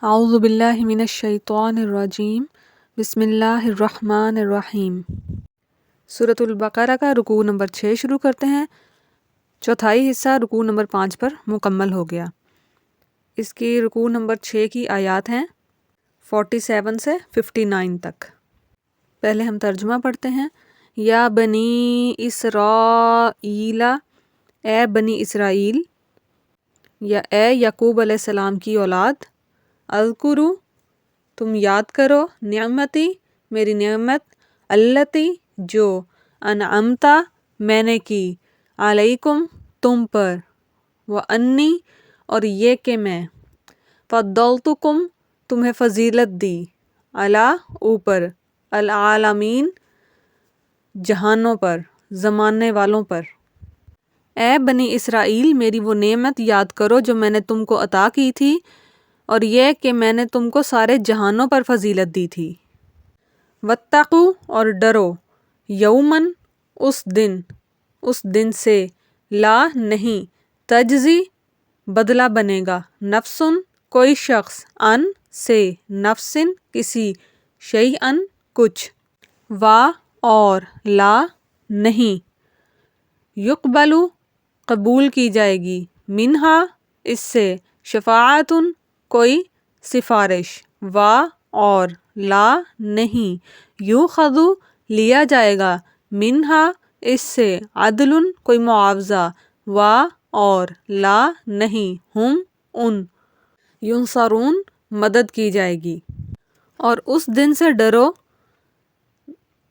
اعوذ باللہ من الشیطان الرجیم بسم اللہ الرحمن الرحیم۔ سورۃ البقرہ کا رکوع نمبر 6 شروع کرتے ہیں۔ چوتھائی حصہ رکوع نمبر 5 پر مکمل ہو گیا۔ اس کی رکوع نمبر 6 کی آیات ہیں 47 سے 59 تک۔ پہلے ہم ترجمہ پڑھتے ہیں۔ یا بنی اسرائیل، اے بنی اسرائیل، یا اے یعقوب علیہ السلام کی اولاد، اذکروا، تم یاد کرو، نعمتی، میری نعمت، التی، جو انعمتا، میں نے کی، علیکم، تم پر، وانی، اور یہ کہ میں، فضلتکم، تمہیں فضیلت دی، علی، اوپر، العالمین، جہانوں پر، زمانے والوں پر۔ اے بنی اسرائیل، میری وہ نعمت یاد کرو جو میں نے تم کو عطا کی تھی، اور یہ کہ میں نے تم کو سارے جہانوں پر فضیلت دی تھی۔ واتقوا، اور ڈرو، یومن، اس دن سے، لا، نہیں، تجزی، بدلہ بنے گا، نفسن، کوئی شخص، ان، سے، نفسن، کسی، شیئن، کچھ، وا، اور، لا، نہیں، یقبلو، قبول کی جائے گی، منہا، اس سے، شفاعتن، کوئی سفارش، وا، اور، لا، نہیں، یؤخذ، لیا جائے گا، منہا، اس سے، عدل، کوئی معاوضہ، وا، اور، لا، نہیں، ہم، ان، ینصرون، مدد کی جائے گی۔ اور اس دن سے ڈرو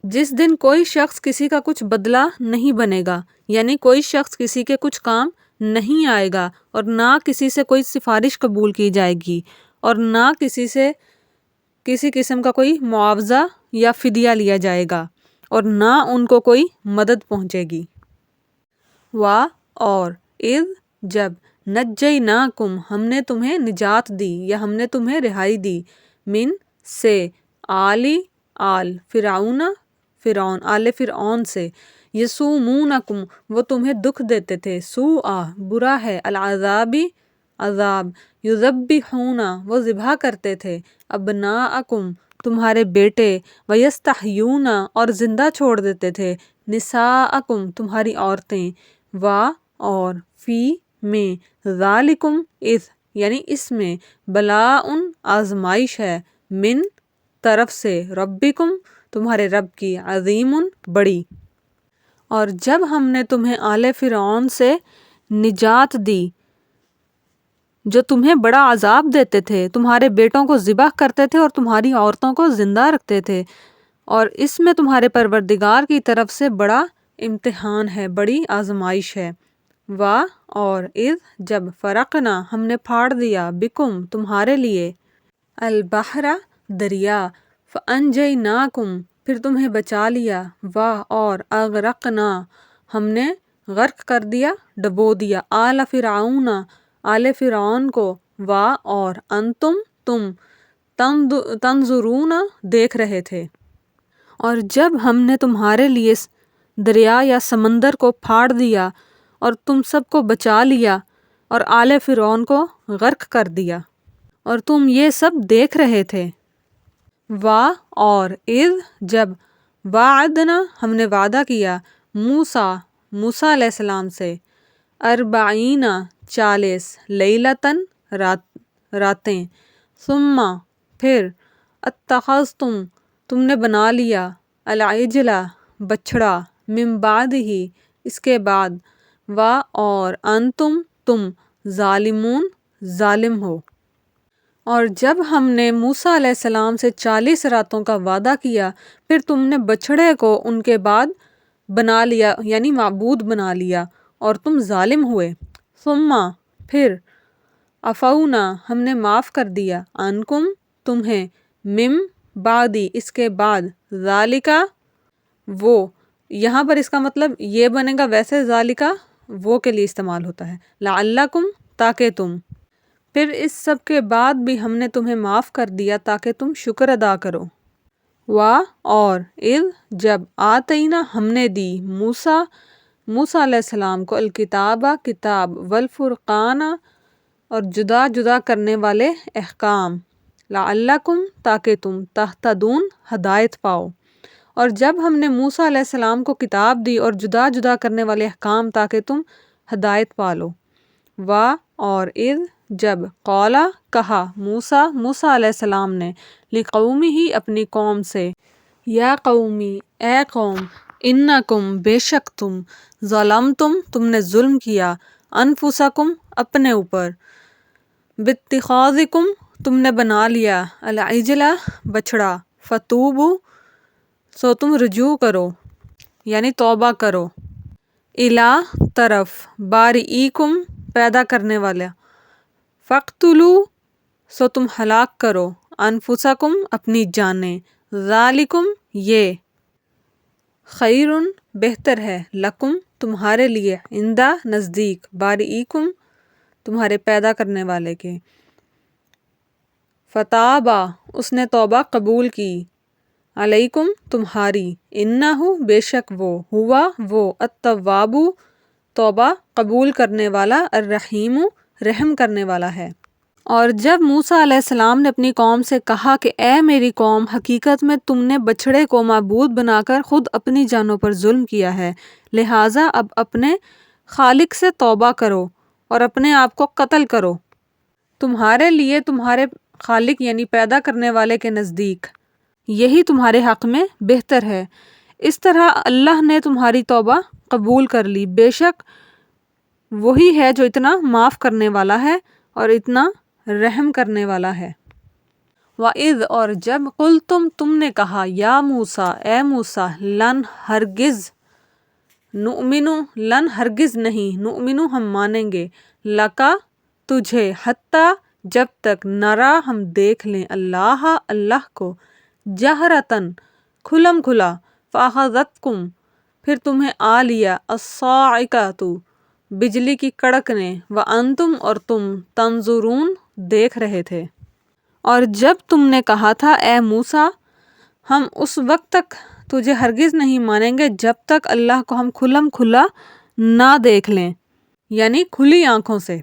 جس دن کوئی شخص کسی کا کچھ بدلہ نہیں بنے گا، یعنی کوئی شخص کسی کے کچھ کام نہیں آئے گا، اور نہ کسی سے کوئی سفارش قبول کی جائے گی، اور نہ کسی سے کسی قسم کا کوئی معاوضہ یا فدیہ لیا جائے گا، اور نہ ان کو کوئی مدد پہنچے گی۔ اور، اذ، جب، نجیناکم، ہم نے تمہیں نجات دی یا ہم نے تمہیں رہائی دی، من، سے، آل فرعون سے، یسومونکم، وہ تمہیں دکھ دیتے تھے، سوء، برا ہے، العذابی، عذاب، یذبحون، وہ ذبح کرتے تھے، ابناءکم، تمہارے بیٹے، ویستحیون، اور زندہ چھوڑ دیتے تھے، نساءکم، تمہاری عورتیں، اور، فی، میں، ذالکم، یعنی اس میں، بلاء، آزمائش ہے، من، طرف سے، ربکم، تمہارے رب کی، عظیم، بڑی۔ اور جب ہم نے تمہیں آل فرعون سے نجات دی جو تمہیں بڑا عذاب دیتے تھے، تمہارے بیٹوں کو ذبح کرتے تھے اور تمہاری عورتوں کو زندہ رکھتے تھے، اور اس میں تمہارے پروردگار کی طرف سے بڑا امتحان ہے، بڑی آزمائش ہے، اور، اذ، جب، فرقنا، ہم نے پھاڑ دیا، بکم، تمہارے لیے، البحر، دریا، فانجیناکم، پھر تمہیں بچا لیا، اور، اغرقنا، ہم نے غرق کر دیا، ڈبو دیا، آل فرعون، آل فرعون کو، اور، انتم، تم، تنظرون، دیکھ رہے تھے۔ اور جب ہم نے تمہارے لیے دریا یا سمندر کو پھاڑ دیا اور تم سب کو بچا لیا اور آل فرعون کو غرق کر دیا اور تم یہ سب دیکھ رہے تھے، اور، اذ، جب، وعدنا، ہم نے وعدہ کیا، موسیٰ علیہ السلام سے، 40، 40، لیلتاً، راتیں، ثم، پھر، اتخذتم، تم نے بنا لیا، العجل، بچھڑا، من بعدہ، اس کے بعد، اور، انتم، تم، ظالمون، ظالم ہو۔ اور جب ہم نے موسیٰ علیہ السلام سے 40 راتوں کا وعدہ کیا، پھر تم نے بچھڑے کو ان کے بعد بنا لیا، یعنی معبود بنا لیا، اور تم ظالم ہوئے، ثم، پھر، عفونا، ہم نے معاف کر دیا، عنکم، تمہیں، من بعد، اس کے بعد، ذالک، وہ، یہاں پر اس کا مطلب یہ بنے گا، ویسے ذالک وہ کے لیے استعمال ہوتا ہے، لعلکم، تاکہ تم، پھر اس سب کے بعد بھی ہم نے تمہیں معاف کر دیا تاکہ تم شکر ادا کرو، اور، اذ، جب، آتینا، ہم نے دی، موسیٰ علیہ السلام کو، الکتاب، کتاب، والفرقان، اور جدا جدا کرنے والے احکام، لعلکم تاکہ تم تہتدون ہدایت پاؤ۔ اور جب ہم نے موسیٰ علیہ السلام کو کتاب دی اور جدا جدا کرنے والے احکام تاکہ تم ہدایت پالو۔ اور اذ جب قولا کہا موسیٰ علیہ السلام نے لقومی ہی اپنی قوم سے یا قومی اے قوم انکم بے شک تم ظلمتم تم نے ظلم کیا انفسکم اپنے اوپر باتخاذکم تم نے بنا لیا العجلہ بچڑا فتوبو سو تم رجوع کرو یعنی توبہ کرو الی طرف بارئیکم پیدا کرنے والا فقتلو سو تم ہلاک کرو انفسکم اپنی جانیں ذالکم یہ خیرن بہتر ہے لکم تمہارے لیے عندہ نزدیک بارئیکم تمہارے پیدا کرنے والے کے فتابا اس نے توبہ قبول کی علیکم تمہاری انہو بے شک وہ ہوا وہ التواب توبہ قبول کرنے والا الرحیم رحم کرنے والا ہے۔ اور جب موسیٰ علیہ السلام نے اپنی قوم سے کہا کہ اے میری قوم حقیقت میں تم نے بچھڑے کو معبود بنا کر خود اپنی جانوں پر ظلم کیا ہے، لہٰذا اب اپنے خالق سے توبہ کرو اور اپنے آپ کو قتل کرو تمہارے لیے تمہارے خالق یعنی پیدا کرنے والے کے نزدیک یہی تمہارے حق میں بہتر ہے۔ اس طرح اللہ نے تمہاری توبہ قبول کر لی، بے شک وہی ہے جو اتنا معاف کرنے والا ہے اور اتنا رحم کرنے والا ہے۔ وَإِذْ اور جب قُلْتُمْ تم نے کہا یا موسیٰ اے موسیٰ لن ہرگز نؤمنو لن ہرگز نہیں نؤمنو ہم مانیں گے لکا تجھے حتیٰ جب تک نرا ہم دیکھ لیں اللہ کو جہرتاً کھلم کھلا فاخذتکم پھر تمہیں آ لیا الصاعقۃ بجلی کی کڑک نے وانتم اور تم تنظرون دیکھ رہے تھے۔ اور جب تم نے کہا تھا اے موسیٰ ہم اس وقت تک تجھے ہرگز نہیں مانیں گے جب تک اللہ کو ہم کھلم کھلا نہ دیکھ لیں یعنی کھلی آنکھوں سے،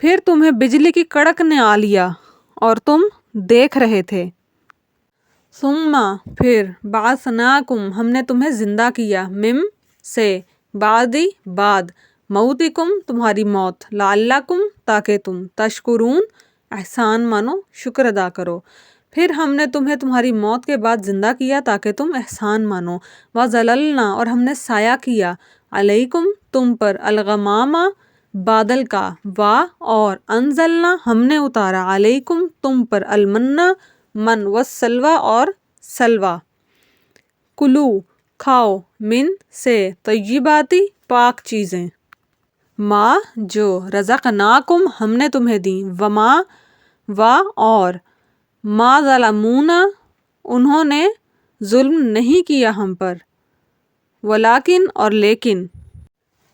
پھر تمہیں بجلی کی کڑک نے آ لیا اور تم دیکھ رہے تھے۔ ثم پھر بعثناکم ہم نے تمہیں زندہ کیا مم سے بعد موتکم تمہاری موت لعلکم تاکہ تم تشکرون احسان مانو شکر ادا کرو، پھر ہم نے تمہیں تمہاری موت کے بعد زندہ کیا تاکہ تم احسان مانو۔ وَظَلَلْنَا اور ہم نے سایہ کیا علیکم تم پر الغمام بادل کا اور انزلنا ہم نے اتارا علیکم تم پر المنّ من والسلوی اور سلوی کلو کھاؤ من سے طیباتی پاک چیزیں ما جو رزقناکم ہم نے تمہیں دیں اور ما ظلمونا انہوں نے ظلم نہیں کیا ہم پر ولیکن اور لیکن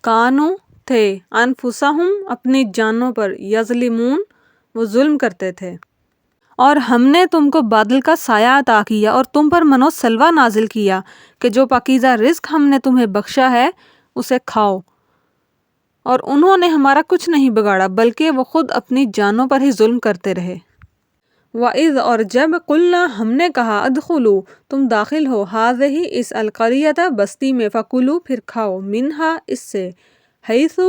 کانو تھے انفسہم اپنی جانوں پر یظلمون وہ ظلم کرتے تھے۔ اور ہم نے تم کو بادل کا سایہ عطا کیا اور تم پر من و سلویٰ نازل کیا کہ جو پاکیزہ رزق ہم نے تمہیں بخشا ہے اسے کھاؤ، اور انہوں نے ہمارا کچھ نہیں بگاڑا بلکہ وہ خود اپنی جانوں پر ہی ظلم کرتے رہے۔ وَإِذْ اور جب قلنا ہم نے کہا ادخلوا تم داخل ہو ہذہ اس القریۃ بستی میں فکلوا پھر کھاؤ منہا اس سے حیث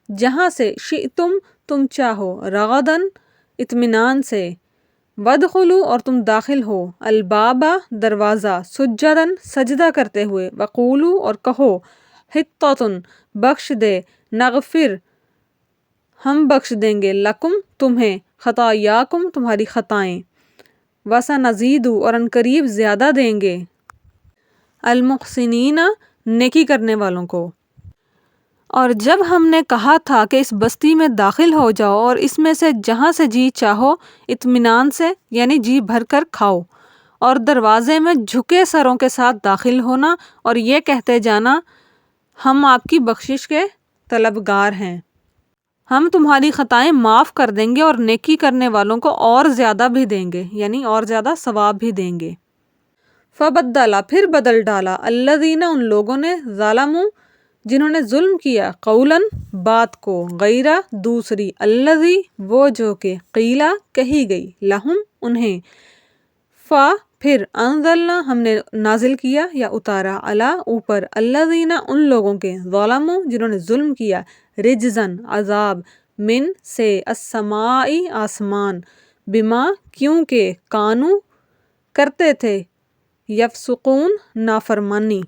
جہاں سے شئتم تم چاہو رغداً اطمینان سے وادخلوا اور تم داخل ہو الباب دروازہ سجداً سجدہ کرتے ہوئے وقولوا اور کہو حطۃ بخش دے نغفر ہم بخش دیں گے لکم تمہیں خطایاکم تمہاری خطائیں وسنزید اور ان قریب زیادہ دیں گے المحسنین نیکی کرنے والوں کو۔ اور جب ہم نے کہا تھا کہ اس بستی میں داخل ہو جاؤ اور اس میں سے جہاں سے جی چاہو اطمینان سے یعنی جی بھر کر کھاؤ، اور دروازے میں جھکے سروں کے ساتھ داخل ہونا اور یہ کہتے جانا ہم آپ کی بخشش کے طلبگار ہیں، ہم تمہاری خطائیں معاف کر دیں گے اور نیکی کرنے والوں کو اور زیادہ بھی دیں گے یعنی اور زیادہ ثواب بھی دیں گے۔ فبدلا پھر بدل ڈالا الذین ان لوگوں نے ظلموا جنہوں نے ظلم کیا، قولاً بات کو، غیرہ دوسری، الذی وہ جو کہ، قیلہ کہی گئی، لہم انہیں، پھر انزلنا ہم نے نازل کیا یا اتارا، علی اوپر، الذین ان لوگوں کے، ظلموا جنہوں نے ظلم کیا، رجزن عذاب، من سے، السماء آسمان، بما کیونکہ، کانو کرتے تھے، یفسقون نافرمانی۔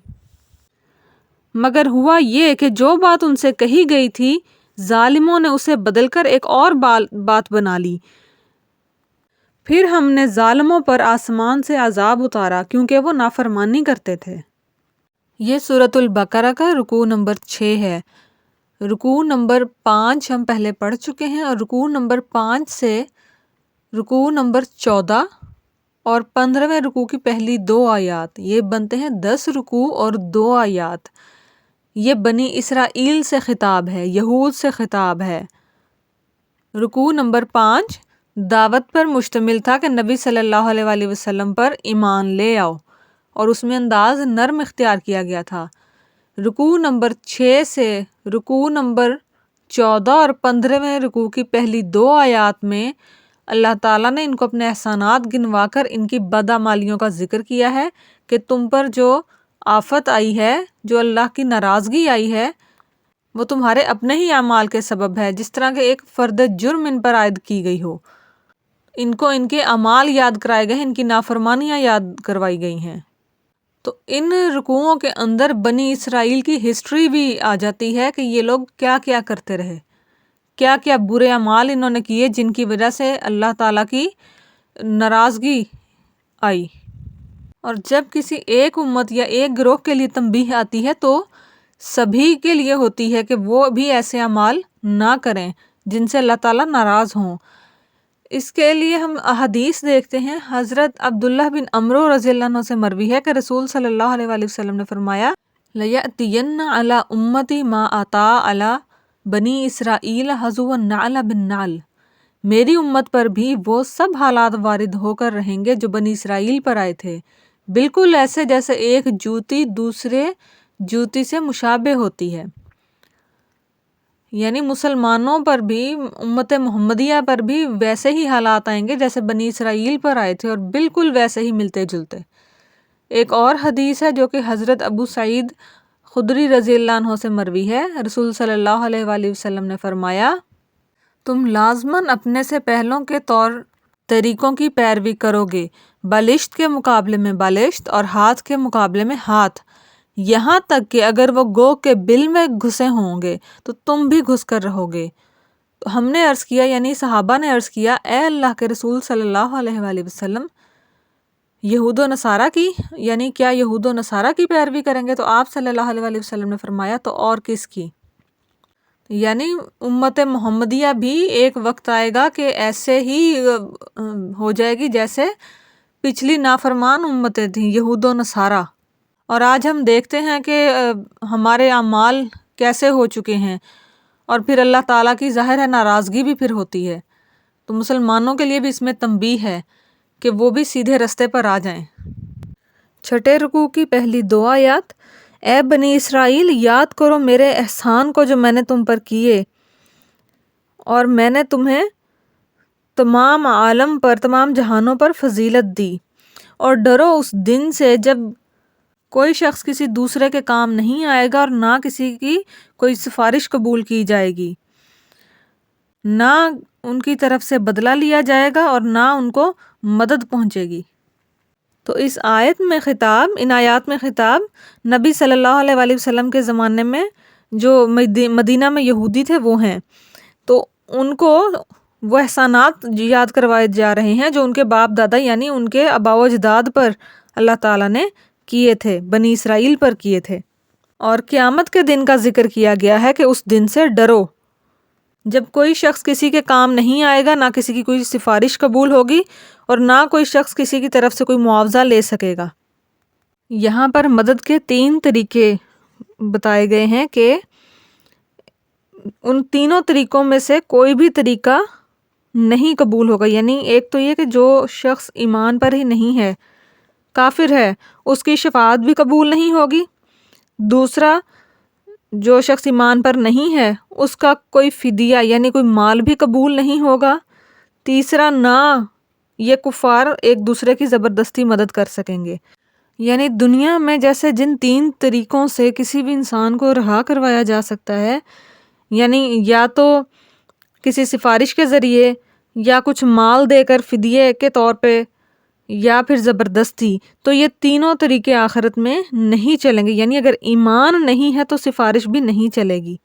مگر ہوا یہ کہ جو بات ان سے کہی گئی تھی ظالموں نے اسے بدل کر ایک اور بات بنا لی، پھر ہم نے ظالموں پر آسمان سے عذاب اتارا کیونکہ وہ نافرمانی کرتے تھے۔ یہ سورۃ البقرہ کا رکوع نمبر 6 ہے۔ رکوع نمبر 5 ہم پہلے پڑھ چکے ہیں، اور رکوع نمبر 5 سے رکوع نمبر 14 اور 15ویں رکوع کی پہلی 2 آیات، یہ بنتے ہیں 10 رکوع اور 2 آیات۔ یہ بنی اسرائیل سے خطاب ہے، یہود سے خطاب ہے۔ رکوع نمبر 5 دعوت پر مشتمل تھا کہ نبی صلی اللہ علیہ وآلہ وسلم پر ایمان لے آؤ، اور اس میں انداز نرم اختیار کیا گیا تھا۔ رکوع نمبر 6 سے رکوع نمبر 14 اور 15ویں رکوع کی پہلی 2 آیات میں اللہ تعالیٰ نے ان کو اپنے احسانات گنوا کر ان کی بدعمالیوں کا ذکر کیا ہے کہ تم پر جو آفت آئی ہے، جو اللہ کی ناراضگی آئی ہے، وہ تمہارے اپنے ہی اعمال کے سبب ہے، جس طرح کہ ایک فرد جرم ان پر عائد کی گئی ہو، ان کو ان کے اعمال یاد کرائے گئے، ان کی نافرمانیاں یاد کروائی گئی ہیں۔ تو ان رکوعوں کے اندر بنی اسرائیل کی ہسٹری بھی آ جاتی ہے کہ یہ لوگ کیا کیا کرتے رہے، کیا کیا برے اعمال انہوں نے کیے جن کی وجہ سے اللہ تعالیٰ کی ناراضگی آئی۔ اور جب کسی ایک امت یا ایک گروہ کے لیے تنبیہ آتی ہے تو سبھی کے لیے ہوتی ہے کہ وہ بھی ایسے اعمال نہ کریں جن سے اللہ تعالیٰ ناراض ہوں۔ اس کے لیے ہم احادیث دیکھتے ہیں۔ حضرت عبداللہ بن عمرو رضی اللہ عنہ سے مروی ہے کہ رسول صلی اللہ علیہ وآلہ وسلم نے فرمایا، لَيَأْتِيَنَّ عَلَىٰ أُمَّتِي مَا آتَىٰ عَلَىٰ بَنِي إِسْرَائِيلَ حَزْوَ النَّعْلَ بِالنَّعْلِ، میری امت پر بھی وہ سب حالات وارد ہو کر رہیں گے جو بنی اسرائیل پر آئے تھے، بالکل ایسے جیسے ایک جوتی دوسرے جوتی سے مشابہ ہوتی ہے۔ یعنی مسلمانوں پر بھی، امت محمدیہ پر بھی ویسے ہی حالات آئیں گے جیسے بنی اسرائیل پر آئے تھے، اور بالکل ویسے ہی ملتے جلتے۔ ایک اور حدیث ہے جو کہ حضرت ابو سعید خدری رضی اللہ عنہ سے مروی ہے۔ رسول صلی اللہ علیہ وآلہ وسلم نے فرمایا، تم لازماً اپنے سے پہلوں کے طور طریقوں کی پیروی کرو گے، بالشت کے مقابلے میں بالشت اور ہاتھ کے مقابلے میں ہاتھ، یہاں تک کہ اگر وہ گو کے بل میں گھسے ہوں گے تو تم بھی گھس کر رہو گے۔ ہم نے عرض کیا، یعنی صحابہ نے عرض کیا، اے اللہ کے رسول صلی اللہ علیہ وآلہ وسلم، یہود و نصارہ کی، یعنی کیا یہود و نصارہ کی پیروی کریں گے؟ تو آپ صلی اللہ علیہ وآلہ وسلم نے فرمایا، تو اور کس کی؟ یعنی امت محمدیہ بھی ایک وقت آئے گا کہ ایسے ہی ہو جائے گی جیسے پچھلی نافرمان امتیں تھیں، یہود و نصارہ۔ اور آج ہم دیکھتے ہیں کہ ہمارے اعمال کیسے ہو چکے ہیں، اور پھر اللہ تعالیٰ کی ظاہر ہے ناراضگی بھی پھر ہوتی ہے۔ تو مسلمانوں کے لیے بھی اس میں تنبیہ ہے کہ وہ بھی سیدھے رستے پر آ جائیں۔ چھٹے رکوع کی پہلی 2 آیات، اے بنی اسرائیل یاد کرو میرے احسان کو جو میں نے تم پر کیے، اور میں نے تمہیں تمام عالم پر، تمام جہانوں پر فضیلت دی، اور ڈرو اس دن سے جب کوئی شخص کسی دوسرے کے کام نہیں آئے گا، اور نہ کسی کی کوئی سفارش قبول کی جائے گی، نہ ان کی طرف سے بدلہ لیا جائے گا، اور نہ ان کو مدد پہنچے گی۔ تو اس آیت میں خطاب، ان آیات میں خطاب نبی صلی اللہ علیہ وآلہ وسلم کے زمانے میں جو مدینہ میں یہودی تھے وہ ہیں، تو ان کو وہ احسانات یاد کروائے جا رہے ہیں جو ان کے باپ دادا یعنی ان کے آباء و اجداد پر اللہ تعالیٰ نے کیے تھے، بنی اسرائیل پر کیے تھے۔ اور قیامت کے دن کا ذکر کیا گیا ہے کہ اس دن سے ڈرو جب کوئی شخص کسی کے کام نہیں آئے گا، نہ کسی کی کوئی سفارش قبول ہوگی، اور نہ کوئی شخص کسی کی طرف سے کوئی معاوضہ لے سکے گا۔ یہاں پر مدد کے 3 طریقے بتائے گئے ہیں کہ ان تینوں طریقوں میں سے کوئی بھی طریقہ نہیں قبول ہوگا۔ یعنی ایک تو یہ کہ جو شخص ایمان پر ہی نہیں ہے، کافر ہے، اس کی شفاعت بھی قبول نہیں ہوگی۔ دوسرا، جو شخص ایمان پر نہیں ہے اس کا کوئی فدیہ یعنی کوئی مال بھی قبول نہیں ہوگا۔ تیسرا، نہ یہ کفار ایک دوسرے کی زبردستی مدد کر سکیں گے۔ یعنی دنیا میں جیسے جن 3 طریقوں سے کسی بھی انسان کو رہا کروایا جا سکتا ہے، یعنی یا تو کسی سفارش کے ذریعے، یا کچھ مال دے کر فدیے کے طور پہ، یا پھر زبردستی، تو یہ تینوں طریقے آخرت میں نہیں چلیں گے۔ یعنی اگر ایمان نہیں ہے تو سفارش بھی نہیں چلے گی،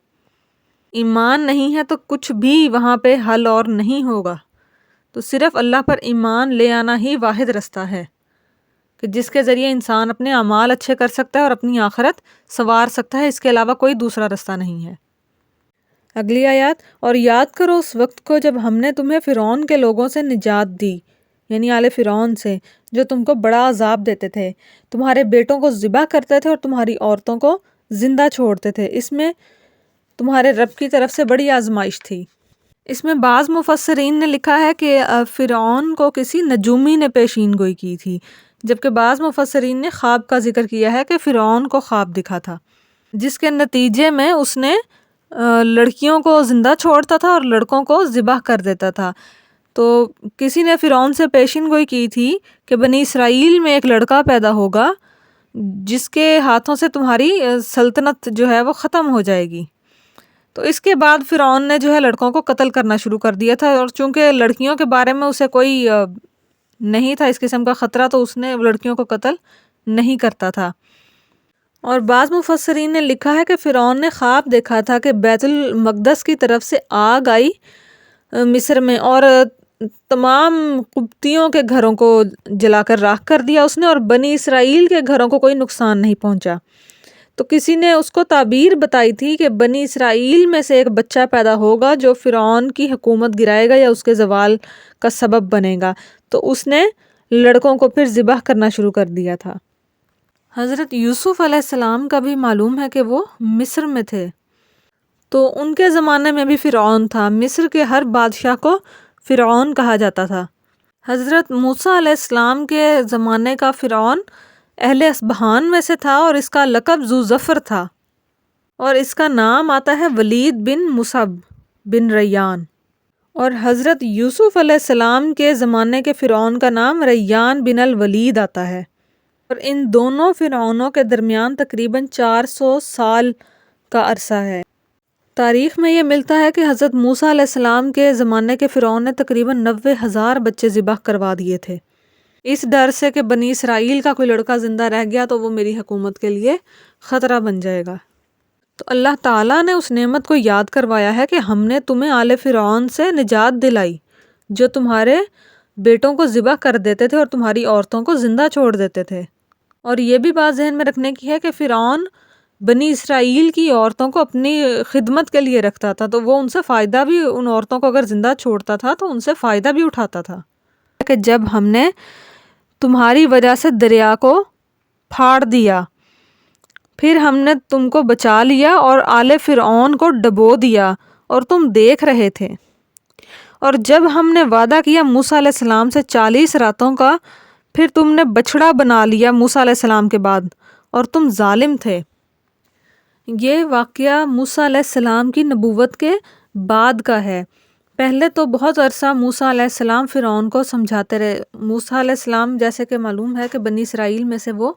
ایمان نہیں ہے تو کچھ بھی وہاں پہ حل اور نہیں ہوگا۔ تو صرف اللہ پر ایمان لے آنا ہی واحد رستہ ہے کہ جس کے ذریعے انسان اپنے اعمال اچھے کر سکتا ہے اور اپنی آخرت سنوار سکتا ہے، اس کے علاوہ کوئی دوسرا رستہ نہیں ہے۔ اگلی آیات، اور یاد کرو اس وقت کو جب ہم نے تمہیں فرعون کے لوگوں سے نجات دی، یعنی آل فرعون سے، جو تم کو بڑا عذاب دیتے تھے، تمہارے بیٹوں کو ذبح کرتے تھے اور تمہاری عورتوں کو زندہ چھوڑتے تھے۔ اس میں تمہارے رب کی طرف سے بڑی آزمائش تھی۔ اس میں بعض مفسرین نے لکھا ہے کہ فرعون کو کسی نجومی نے پیشین گوئی کی تھی، جبکہ بعض مفسرین نے خواب کا ذکر کیا ہے کہ فرعون کو خواب دکھا تھا، جس کے نتیجے میں اس نے لڑکیوں کو زندہ چھوڑتا تھا اور لڑکوں کو ذبح کر دیتا تھا۔ تو کسی نے فرعون سے پیشین گوئی کی تھی کہ بنی اسرائیل میں ایک لڑکا پیدا ہوگا جس کے ہاتھوں سے تمہاری سلطنت جو ہے وہ ختم ہو جائے گی۔ تو اس کے بعد فرعون نے جو ہے لڑکوں کو قتل کرنا شروع کر دیا تھا، اور چونکہ لڑکیوں کے بارے میں اسے کوئی نہیں تھا اس قسم کا خطرہ، تو اس نے لڑکیوں کو قتل نہیں کرتا تھا۔ اور بعض مفسرین نے لکھا ہے کہ فرعون نے خواب دیکھا تھا کہ بیت المقدس کی طرف سے آگ آئی مصر میں، اور تمام قبطیوں کے گھروں کو جلا کر راکھ کر دیا اس نے، اور بنی اسرائیل کے گھروں کو کوئی نقصان نہیں پہنچا۔ تو کسی نے اس کو تعبیر بتائی تھی کہ بنی اسرائیل میں سے ایک بچہ پیدا ہوگا جو فرعون کی حکومت گرائے گا یا اس کے زوال کا سبب بنے گا، تو اس نے لڑکوں کو پھر ذبح کرنا شروع کر دیا تھا۔ حضرت یوسف علیہ السلام کا بھی معلوم ہے کہ وہ مصر میں تھے، تو ان کے زمانے میں بھی فرعون تھا، مصر کے ہر بادشاہ کو فرعون کہا جاتا تھا۔ حضرت موسیٰ علیہ السلام کے زمانے کا فرعون اہل اصبہان میں سے تھا، اور اس کا لقب ذو ظفر تھا، اور اس کا نام آتا ہے ولید بن مصعب بن ریان۔ اور حضرت یوسف علیہ السلام کے زمانے کے فرعون کا نام ریان بن الولید آتا ہے، اور ان دونوں فرعونوں کے درمیان تقریباً 400 سال کا عرصہ ہے۔ تاریخ میں یہ ملتا ہے کہ حضرت موسیٰ علیہ السلام کے زمانے کے فرعون نے تقریباً 90,000 بچے ذبح کروا دیے تھے، اس ڈر سے کہ بنی اسرائیل کا کوئی لڑکا زندہ رہ گیا تو وہ میری حکومت کے لیے خطرہ بن جائے گا۔ تو اللہ تعالیٰ نے اس نعمت کو یاد کروایا ہے کہ ہم نے تمہیں آل فرعون سے نجات دلائی، جو تمہارے بیٹوں کو ذبح کر دیتے تھے اور تمہاری عورتوں کو زندہ چھوڑ دیتے تھے۔ اور یہ بھی بات ذہن میں رکھنے کی ہے کہ فرعون بنی اسرائیل کی عورتوں کو اپنی خدمت کے لیے رکھتا تھا، تو وہ ان سے فائدہ بھی، ان عورتوں کو اگر زندہ چھوڑتا تھا تو ان سے فائدہ بھی اٹھاتا تھا۔ کہ جب ہم نے تمہاری وجہ سے دریا کو پھاڑ دیا، پھر ہم نے تم کو بچا لیا اور آل فرعون کو ڈبو دیا اور تم دیکھ رہے تھے، اور جب ہم نے وعدہ کیا موسیٰ علیہ السلام سے 40 راتوں کا، پھر تم نے بچڑا بنا لیا موسیٰ علیہ السلام کے بعد، اور تم ظالم تھے۔ یہ واقعہ موسیٰ علیہ السلام کی نبوت کے بعد کا ہے۔ پہلے تو بہت عرصہ موسیٰ علیہ السلام فرعون کو سمجھاتے رہے۔ موسیٰ علیہ السلام جیسے کہ معلوم ہے کہ بنی اسرائیل میں سے وہ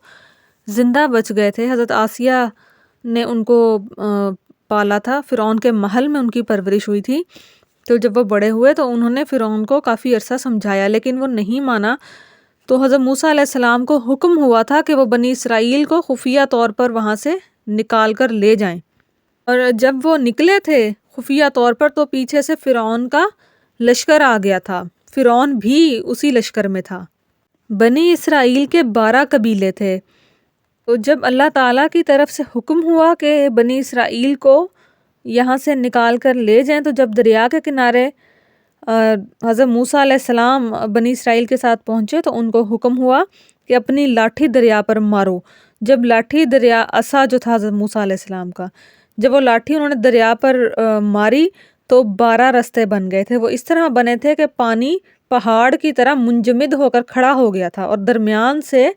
زندہ بچ گئے تھے، حضرت آسیہ نے ان کو پالا تھا، فرعون کے محل میں ان کی پرورش ہوئی تھی۔ تو جب وہ بڑے ہوئے تو انہوں نے فرعون کو کافی عرصہ سمجھایا، لیکن وہ نہیں مانا، تو حضرت موسیٰ علیہ السلام کو حکم ہوا تھا کہ وہ بنی اسرائیل کو خفیہ طور پر وہاں سے نکال کر لے جائیں، اور جب وہ نکلے تھے خفیہ طور پر تو پیچھے سے فرعون کا لشکر آ گیا تھا، فرعون بھی اسی لشکر میں تھا۔ بنی اسرائیل کے 12 قبیلے تھے، تو جب اللہ تعالیٰ کی طرف سے حکم ہوا کہ بنی اسرائیل کو یہاں سے نکال کر لے جائیں، تو جب دریا کے کنارے حضرت موسیٰ علیہ السلام بنی اسرائیل کے ساتھ پہنچے تو ان کو حکم ہوا کہ اپنی لاٹھی دریا پر مارو۔ جب لاٹھی دریا، عصا جو تھا حضرت موسیٰ علیہ السلام کا، جب وہ لاٹھی انہوں نے دریا پر ماری تو 12 رستے بن گئے تھے۔ وہ اس طرح بنے تھے کہ پانی پہاڑ کی طرح منجمد ہو کر کھڑا ہو گیا تھا، اور درمیان سے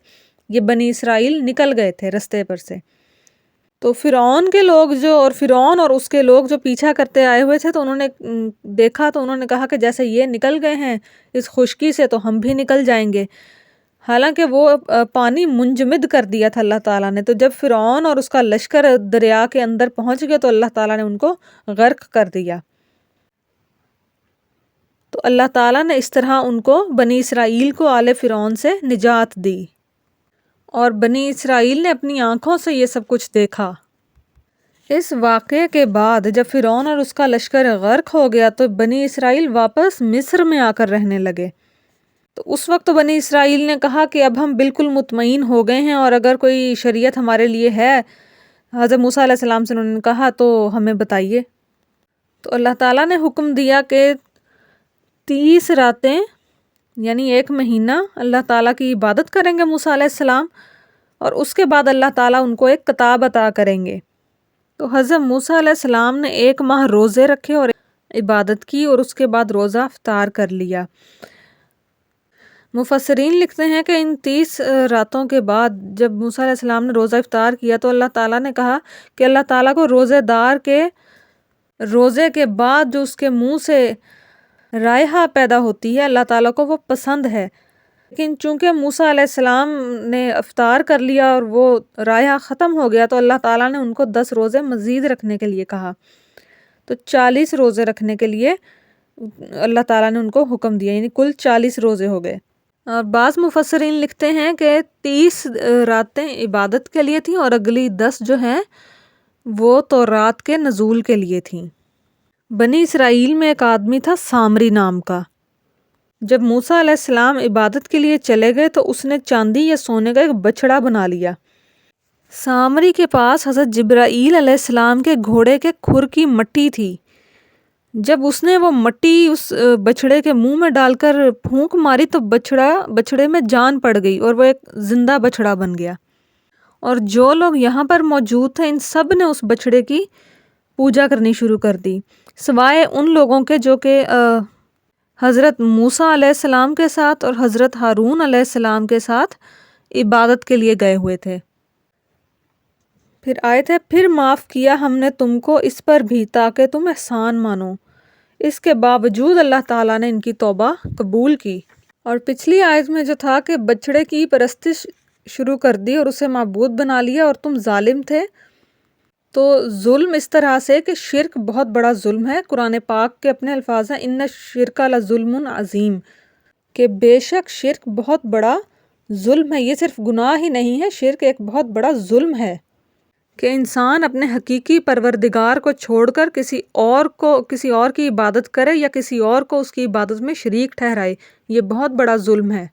یہ بنی اسرائیل نکل گئے تھے رستے پر سے۔ تو فرعون کے لوگ فرعون اور اس کے لوگ جو پیچھا کرتے آئے ہوئے تھے، تو انہوں نے دیکھا تو انہوں نے کہا کہ جیسے یہ نکل گئے ہیں اس خشکی سے تو ہم بھی نکل جائیں گے، حالانکہ وہ پانی منجمد کر دیا تھا اللہ تعالیٰ نے۔ تو جب فرعون اور اس کا لشکر دریا کے اندر پہنچ گئے تو اللہ تعالیٰ نے ان کو غرق کر دیا۔ تو اللہ تعالیٰ نے اس طرح ان کو، بنی اسرائیل کو، آل فرعون سے نجات دی، اور بنی اسرائیل نے اپنی آنکھوں سے یہ سب کچھ دیکھا۔ اس واقعے کے بعد جب فرعون اور اس کا لشکر غرق ہو گیا تو بنی اسرائیل واپس مصر میں آ کر رہنے لگے۔ تو اس وقت بنی اسرائیل نے کہا کہ اب ہم بالکل مطمئن ہو گئے ہیں، اور اگر کوئی شریعت ہمارے لیے ہے، حضرت موسیٰ علیہ السلام سے انہوں نے کہا، تو ہمیں بتائیے۔ تو اللہ تعالیٰ نے حکم دیا کہ 30 راتیں یعنی 1 مہینہ اللہ تعالیٰ کی عبادت کریں گے موسیٰ علیہ السلام، اور اس کے بعد اللہ تعالیٰ ان کو ایک کتاب عطا کریں گے۔ تو حضرت موسیٰ علیہ السلام نے 1 ماہ روزے رکھے اور عبادت کی، اور اس کے بعد روزہ افطار کر لیا۔ مفسرین لکھتے ہیں کہ ان 30 راتوں کے بعد جب موسیٰ علیہ السلام نے روزہ افطار کیا تو اللہ تعالیٰ نے کہا کہ اللہ تعالیٰ کو روزے دار کے روزے کے بعد جو اس کے منہ سے رائحہ پیدا ہوتی ہے، اللہ تعالیٰ کو وہ پسند ہے، لیکن چونکہ موسیٰ علیہ السلام نے افطار کر لیا اور وہ رائحہ ختم ہو گیا تو اللہ تعالیٰ نے ان کو 10 روزے مزید رکھنے کے لیے کہا۔ تو 40 روزے رکھنے کے لیے اللہ تعالیٰ نے ان کو حکم دیا، یعنی کل 40 روزے ہو گئے۔ اور بعض مفسرین لکھتے ہیں کہ 30 راتیں عبادت کے لیے تھیں اور اگلی 10 جو ہیں وہ تورات کے نزول کے لیے تھیں۔ بنی اسرائیل میں ایک آدمی تھا سامری نام کا۔ جب موسیٰ علیہ السلام عبادت کے لیے چلے گئے تو اس نے چاندی یا سونے کا ایک بچڑا بنا لیا۔ سامری کے پاس حضرت جبرائیل علیہ السلام کے گھوڑے کے کھر کی مٹی تھی۔ جب اس نے وہ مٹی اس بچڑے کے منہ میں ڈال کر پھونک ماری تو بچڑے میں جان پڑ گئی اور وہ ایک زندہ بچڑا بن گیا، اور جو لوگ یہاں پر موجود تھے ان سب نے اس بچڑے کی پوجا کرنی شروع کر دی، سوائے ان لوگوں کے جو کہ حضرت موسیٰ علیہ السلام کے ساتھ اور حضرت ہارون علیہ السلام کے ساتھ عبادت کے لیے گئے ہوئے تھے۔ پھر آیت ہے، پھر معاف کیا ہم نے تم کو اس پر بھی تاکہ تم احسان مانو۔ اس کے باوجود اللہ تعالیٰ نے ان کی توبہ قبول کی۔ اور پچھلی آیت میں جو تھا کہ بچڑے کی پرستش شروع کر دی اور اسے معبود بنا لیا اور تم ظالم تھے، تو ظلم اس طرح سے کہ شرک بہت بڑا ظلم ہے۔ قرآن پاک کے اپنے الفاظ ہیں، ان الشرک لظلم عظیم، کہ بے شک شرک بہت بڑا ظلم ہے۔ یہ صرف گناہ ہی نہیں ہے، شرک ایک بہت بڑا ظلم ہے کہ انسان اپنے حقیقی پروردگار کو چھوڑ کر کسی اور کی عبادت کرے یا کسی اور کو اس کی عبادت میں شریک ٹھہرائے، یہ بہت بڑا ظلم ہے۔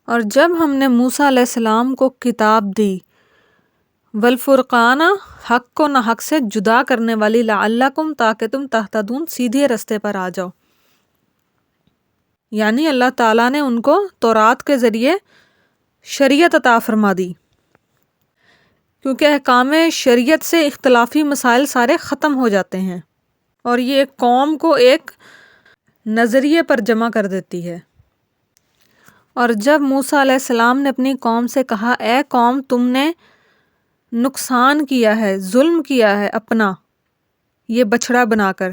اور جب ہم نے موسیٰ علیہ السلام کو کتاب دی، والفرقان، حق کو ناحق سے جدا کرنے والی، لعلکم، تاکہ تم تہتدون، سیدھے رستے پر آ جاؤ، یعنی اللہ تعالیٰ نے ان کو تورات کے ذریعے شریعت عطا فرما دی، کیونکہ احکام شریعت سے اختلافی مسائل سارے ختم ہو جاتے ہیں، اور یہ ایک قوم کو ایک نظریے پر جمع کر دیتی ہے۔ اور جب موسیٰ علیہ السلام نے اپنی قوم سے کہا، اے قوم، تم نے نقصان کیا ہے، ظلم کیا ہے اپنا یہ بچڑا بنا کر،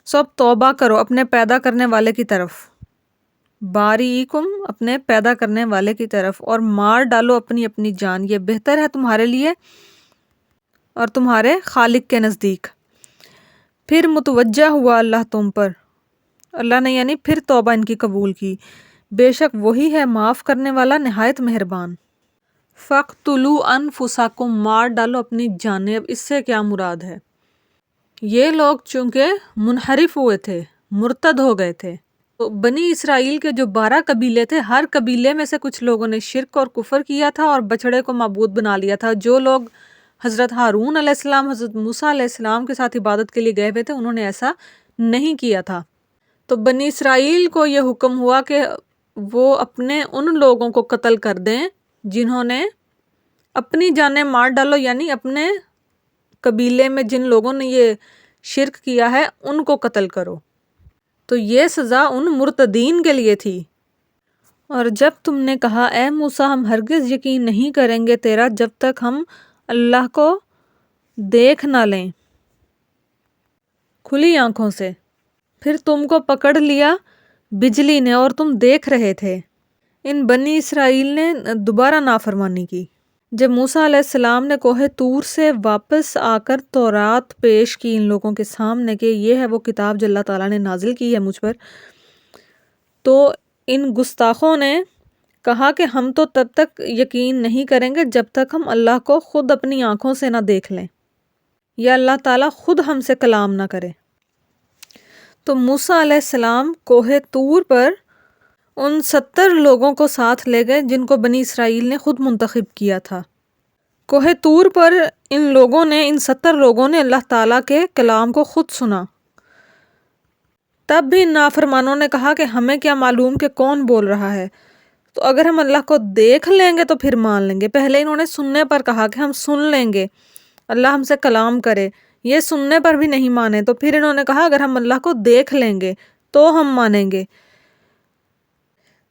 سو اب توبہ کرو اپنے پیدا کرنے والے کی طرف، باریکم، اپنے پیدا کرنے والے کی طرف، اور مار ڈالو اپنی اپنی جان، یہ بہتر ہے تمہارے لیے اور تمہارے خالق کے نزدیک۔ پھر متوجہ ہوا اللہ تم پر، اللہ نے یعنی پھر توبہ ان کی قبول کی، بے شک وہی ہے معاف کرنے والا نہایت مہربان۔ فَاقْتُلُوا أَنفُسَكُمْ، مار ڈالو اپنی جانیں۔ اب اس سے کیا مراد ہے؟ یہ لوگ چونکہ منحرف ہوئے تھے، مرتد ہو گئے تھے، تو بنی اسرائیل کے جو 12 قبیلے تھے، ہر قبیلے میں سے کچھ لوگوں نے شرک اور کفر کیا تھا اور بچڑے کو معبود بنا لیا تھا۔ جو لوگ حضرت ہارون علیہ السلام، حضرت موسیٰ علیہ السلام کے ساتھ عبادت کے لیے گئے ہوئے تھے، انہوں نے ایسا نہیں کیا تھا۔ تو بنی اسرائیل کو یہ حکم ہوا کہ وہ اپنے ان لوگوں کو قتل کر دیں جنہوں نے اپنی جانیں، مار ڈالو یعنی اپنے قبیلے میں جن لوگوں نے یہ شرک کیا ہے ان کو قتل کرو۔ تو یہ سزا ان مرتدین کے لیے تھی۔ اور جب تم نے کہا، اے موسیٰ، ہم ہرگز یقین نہیں کریں گے تیرا جب تک ہم اللہ کو دیکھ نہ لیں کھلی آنکھوں سے، پھر تم کو پکڑ لیا بجلی نے اور تم دیکھ رہے تھے۔ ان بنی اسرائیل نے دوبارہ نافرمانی کی۔ جب موسیٰ علیہ السلام نے کوہ طور سے واپس آ کر تورات پیش کی ان لوگوں کے سامنے کہ یہ ہے وہ کتاب جو اللہ تعالیٰ نے نازل کی ہے مجھ پر، تو ان گستاخوں نے کہا کہ ہم تو تب تک یقین نہیں کریں گے جب تک ہم اللہ کو خود اپنی آنکھوں سے نہ دیکھ لیں یا اللہ تعالیٰ خود ہم سے کلام نہ کرے۔ تو موسیٰ علیہ السلام کوہ طور پر ان 70 لوگوں کو ساتھ لے گئے جن کو بنی اسرائیل نے خود منتخب کیا تھا۔ کوہ طور پر ان 70 لوگوں نے اللہ تعالیٰ کے کلام کو خود سنا۔ تب بھی ان نافرمانوں نے کہا کہ ہمیں کیا معلوم کہ کون بول رہا ہے، تو اگر ہم اللہ کو دیکھ لیں گے تو پھر مان لیں گے۔ پہلے انہوں نے سننے پر کہا کہ ہم سن لیں گے، اللہ ہم سے کلام کرے، یہ سننے پر بھی نہیں مانے، تو پھر انہوں نے کہا اگر ہم اللہ کو دیکھ لیں گے تو ہم مانیں گے۔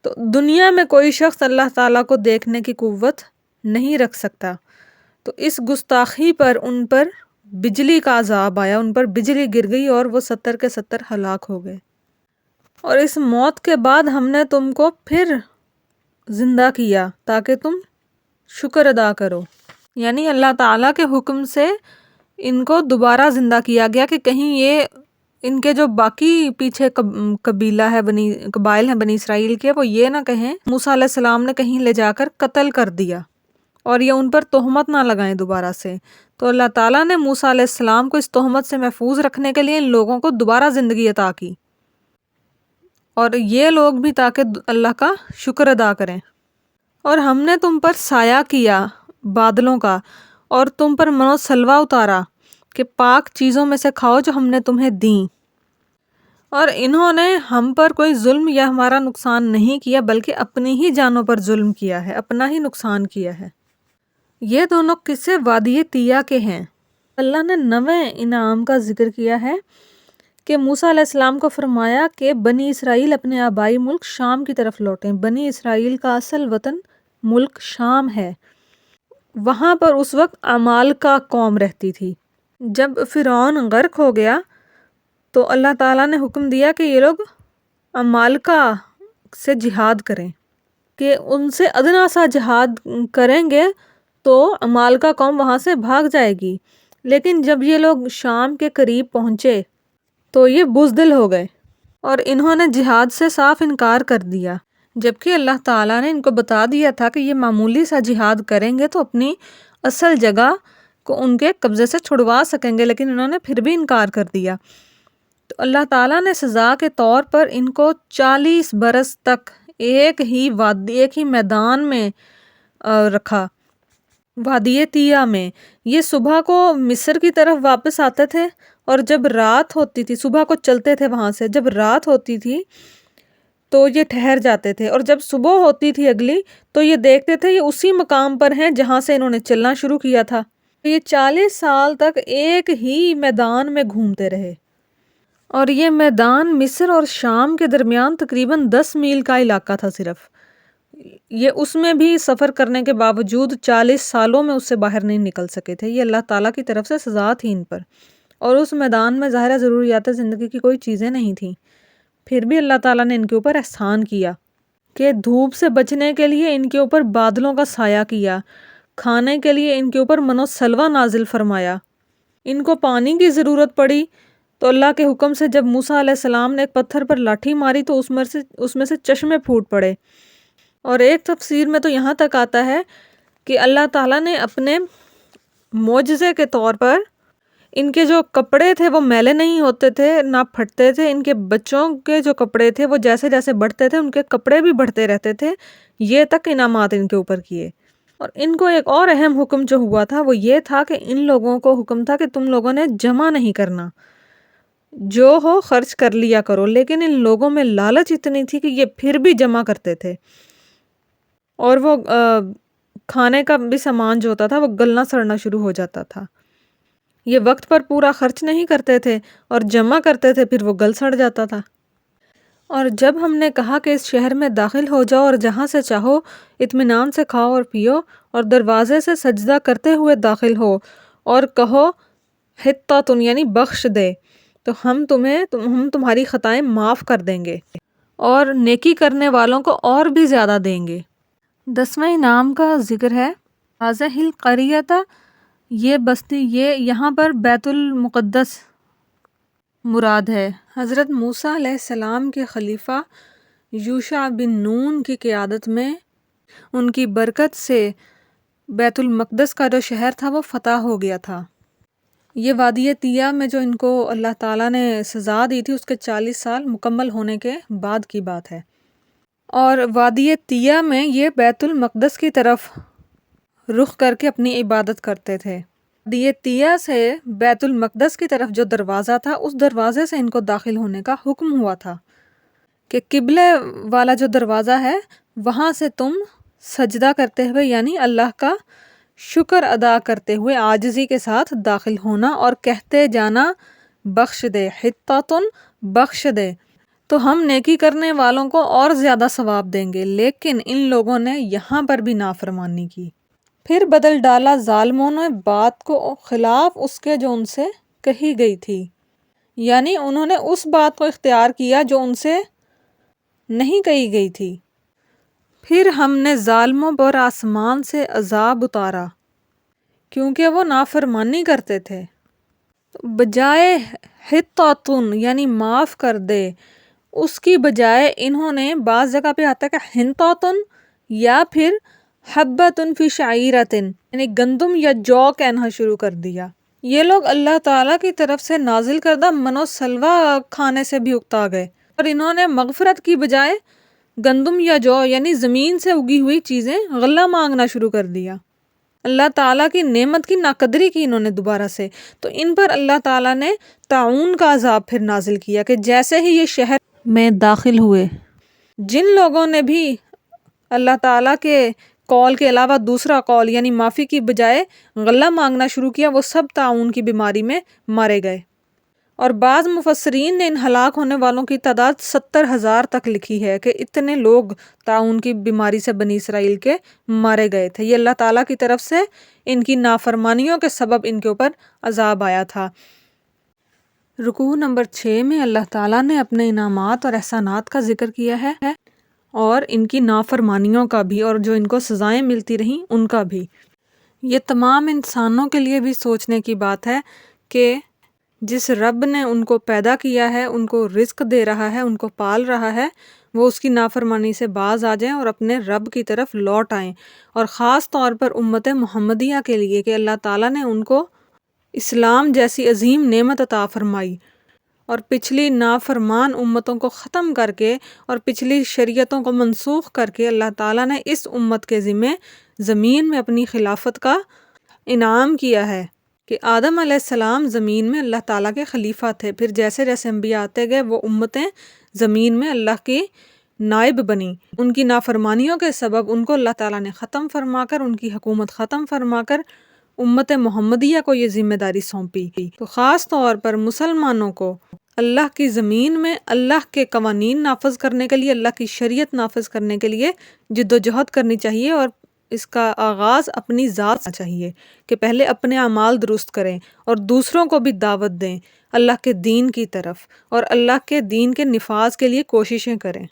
تو دنیا میں کوئی شخص اللہ تعالیٰ کو دیکھنے کی قوت نہیں رکھ سکتا۔ تو اس گستاخی پر ان پر بجلی کا عذاب آیا، ان پر بجلی گر گئی اور وہ 70 کے 70 ہلاک ہو گئے۔ اور اس موت کے بعد ہم نے تم کو پھر زندہ کیا تاکہ تم شکر ادا کرو، یعنی اللہ تعالیٰ کے حکم سے ان کو دوبارہ زندہ کیا گیا کہ کہیں یہ ان کے جو باقی پیچھے قبائل ہیں بنی اسرائیل کے، وہ یہ نہ کہیں موسیٰ علیہ السلام نے کہیں لے جا کر قتل کر دیا اور یہ ان پر تہمت نہ لگائیں دوبارہ سے۔ تو اللہ تعالیٰ نے موسیٰ علیہ السلام کو اس تہمت سے محفوظ رکھنے کے لیے ان لوگوں کو دوبارہ زندگی عطا کی، اور یہ لوگ بھی تاکہ اللہ کا شکر ادا کریں۔ اور ہم نے تم پر سایہ کیا بادلوں کا اور تم پر منو سلوہ اتارا کہ پاک چیزوں میں سے کھاؤ جو ہم نے تمہیں دیں، اور انہوں نے ہم پر کوئی ظلم یا ہمارا نقصان نہیں کیا بلکہ اپنی ہی جانوں پر ظلم کیا ہے، اپنا ہی نقصان کیا ہے۔ یہ دونوں قصے وادی طیہ کے ہیں۔ اللہ نے 9ویں انعام کا ذکر کیا ہے کہ موسیٰ علیہ السلام کو فرمایا کہ بنی اسرائیل اپنے آبائی ملک شام کی طرف لوٹیں۔ بنی اسرائیل کا اصل وطن ملک شام ہے، وہاں پر اس وقت عمالقہ قوم رہتی تھی۔ جب فرعون غرق ہو گیا تو اللہ تعالیٰ نے حکم دیا کہ یہ لوگ عمالقہ سے جہاد کریں، کہ ان سے ادنا سا جہاد کریں گے تو عمالقہ قوم وہاں سے بھاگ جائے گی۔ لیکن جب یہ لوگ شام کے قریب پہنچے تو یہ بزدل ہو گئے اور انہوں نے جہاد سے صاف انکار کر دیا، جبکہ اللہ تعالیٰ نے ان کو بتا دیا تھا کہ یہ معمولی سا جہاد کریں گے تو اپنی اصل جگہ کو ان کے قبضے سے چھڑوا سکیں گے، لیکن انہوں نے پھر بھی انکار کر دیا۔ تو اللہ تعالیٰ نے سزا کے طور پر ان کو 40 برس تک ایک ہی میدان میں رکھا، وادی طیہ میں۔ یہ صبح کو مصر کی طرف واپس آتے تھے اور جب رات ہوتی تھی، صبح کو چلتے تھے وہاں سے، جب رات ہوتی تھی تو یہ ٹھہر جاتے تھے، اور جب صبح ہوتی تھی اگلی تو یہ دیکھتے تھے یہ اسی مقام پر ہیں جہاں سے انہوں نے چلنا شروع کیا تھا۔ یہ 40 سال تک ایک ہی میدان میں گھومتے رہے، اور یہ میدان مصر اور شام کے درمیان تقریباً 10 میل کا علاقہ تھا صرف۔ یہ اس میں بھی سفر کرنے کے باوجود 40 سالوں میں اس سے باہر نہیں نکل سکے تھے۔ یہ اللہ تعالیٰ کی طرف سے سزا تھی ان پر، اور اس میدان میں ظاہرہ ضروریات زندگی کی کوئی چیزیں نہیں تھیں، پھر بھی اللہ تعالیٰ نے ان کے اوپر احسان کیا کہ دھوپ سے بچنے کے لیے ان کے اوپر بادلوں کا سایہ کیا، کھانے کے لیے ان کے اوپر منو سلوہ نازل فرمایا۔ ان کو پانی کی ضرورت پڑی تو اللہ کے حکم سے جب موسیٰ علیہ السلام نے ایک پتھر پر لاٹھی ماری تو اس میں سے چشمے پھوٹ پڑے۔ اور ایک تفسیر میں تو یہاں تک آتا ہے کہ اللہ تعالیٰ نے اپنے معجزے کے طور پر ان کے جو کپڑے تھے وہ میلے نہیں ہوتے تھے، نہ پھٹتے تھے، ان کے بچوں کے جو کپڑے تھے وہ جیسے جیسے بڑھتے تھے ان کے کپڑے بھی بڑھتے رہتے تھے، یہ تک انعامات ان کے اوپر کیے۔ اور ان کو ایک اور اہم حکم جو ہوا تھا وہ یہ تھا کہ ان لوگوں کو حکم تھا کہ تم لوگوں نے جمع نہیں کرنا، جو ہو خرچ کر لیا کرو، لیکن ان لوگوں میں لالچ اتنی تھی کہ یہ پھر بھی جمع کرتے تھے، اور وہ کھانے کا بھی سامان جو ہوتا تھا وہ گلنا سڑنا شروع ہو جاتا تھا۔ یہ وقت پر پورا خرچ نہیں کرتے تھے اور جمع کرتے تھے، پھر وہ گل سڑ جاتا تھا۔ اور جب ہم نے کہا کہ اس شہر میں داخل ہو جاؤ اور جہاں سے چاہو اطمینان سے کھاؤ اور پیو، اور دروازے سے سجدہ کرتے ہوئے داخل ہو، اور کہو حطۃ یعنی بخش دے تو ہم تمہاری خطائیں معاف کر دیں گے اور نیکی کرنے والوں کو اور بھی زیادہ دیں گے۔ 10واں انعام کا ذکر ہے۔ هذه القریۃ، یہ بستی، یہ یہاں پر بیت المقدس مراد ہے۔ حضرت موسیٰ علیہ السلام کے خلیفہ یوشع بن نون کی قیادت میں ان کی برکت سے بیت المقدس کا جو شہر تھا وہ فتح ہو گیا تھا۔ یہ وادی طیہ میں جو ان کو اللہ تعالیٰ نے سزا دی تھی اس کے 40 سال مکمل ہونے کے بعد کی بات ہے، اور وادی طیہ میں یہ بیت المقدس کی طرف رخ کر کے اپنی عبادت کرتے تھے۔ وادی طیہ سے بیت المقدس کی طرف جو دروازہ تھا اس دروازے سے ان کو داخل ہونے کا حکم ہوا تھا کہ قبلے والا جو دروازہ ہے وہاں سے تم سجدہ کرتے ہوئے یعنی اللہ کا شکر ادا کرتے ہوئے عاجزی کے ساتھ داخل ہونا اور کہتے جانا بخش دے، حطۃ بخش دے تو ہم نیکی کرنے والوں کو اور زیادہ ثواب دیں گے، لیکن ان لوگوں نے یہاں پر بھی نافرمانی کی۔ پھر بدل ڈالا ظالموں نے بات کو خلاف اس کے جو ان سے کہی گئی تھی، یعنی انہوں نے اس بات کو اختیار کیا جو ان سے نہیں کہی گئی تھی۔ پھر ہم نے ظالموں پر آسمان سے عذاب اتارا کیونکہ وہ نافرمانی کرتے تھے، بجائے حطۃ یعنی معاف کر دے اس کی بجائے انہوں نے بعض جگہ پہ آتا ہے کہ حنطۃ یا پھر حبۃ فی شعیرۃ یعنی گندم یا جو کہنا شروع کر دیا۔ یہ لوگ اللہ تعالیٰ کی طرف سے نازل کردہ من و سلوہ کھانے سے بھی اکتا گئے اور انہوں نے مغفرت کی بجائے گندم یا جو یعنی زمین سے اگی ہوئی چیزیں غلہ مانگنا شروع کر دیا۔ اللہ تعالیٰ کی نعمت کی ناقدری کی انہوں نے دوبارہ سے، تو ان پر اللہ تعالیٰ نے طاعون کا عذاب پھر نازل کیا کہ جیسے ہی یہ شہر میں داخل ہوئے جن لوگوں نے بھی اللہ تعالیٰ کے قول کے علاوہ دوسرا قول یعنی معافی کی بجائے غلہ مانگنا شروع کیا وہ سب طاعون کی بیماری میں مارے گئے، اور بعض مفسرین نے ان ہلاک ہونے والوں کی تعداد 70,000 تک لکھی ہے کہ اتنے لوگ طاعون کی بیماری سے بنی اسرائیل کے مارے گئے تھے۔ یہ اللہ تعالیٰ کی طرف سے ان کی نافرمانیوں کے سبب ان کے اوپر عذاب آیا تھا۔ رکوع نمبر 6 میں اللہ تعالیٰ نے اپنے انعامات اور احسانات کا ذکر کیا ہے اور ان کی نافرمانیوں کا بھی، اور جو ان کو سزائیں ملتی رہیں ان کا بھی۔ یہ تمام انسانوں کے لیے بھی سوچنے کی بات ہے کہ جس رب نے ان کو پیدا کیا ہے، ان کو رزق دے رہا ہے، ان کو پال رہا ہے، وہ اس کی نافرمانی سے باز آ جائیں اور اپنے رب کی طرف لوٹ آئیں، اور خاص طور پر امت محمدیہ کے لیے کہ اللہ تعالیٰ نے ان کو اسلام جیسی عظیم نعمت عطا فرمائی اور پچھلی نافرمان امتوں کو ختم کر کے اور پچھلی شریعتوں کو منسوخ کر کے اللہ تعالیٰ نے اس امت کے ذمے زمین میں اپنی خلافت کا انعام کیا ہے کہ آدم علیہ السلام زمین میں اللہ تعالیٰ کے خلیفہ تھے، پھر جیسے جیسے انبیاء آتے گئے وہ امتیں زمین میں اللہ کی نائب بنی، ان کی نافرمانیوں کے سبب ان کو اللہ تعالیٰ نے ختم فرما کر، ان کی حکومت ختم فرما کر امت محمدیہ کو یہ ذمہ داری سونپی۔ تو خاص طور پر مسلمانوں کو اللہ کی زمین میں اللہ کے قوانین نافذ کرنے کے لیے، اللہ کی شریعت نافذ کرنے کے لیے جد و جہد کرنی چاہیے، اور اس کا آغاز اپنی ذات سے چاہیے کہ پہلے اپنے اعمال درست کریں اور دوسروں کو بھی دعوت دیں اللہ کے دین کی طرف، اور اللہ کے دین کے نفاذ کے لیے کوششیں کریں۔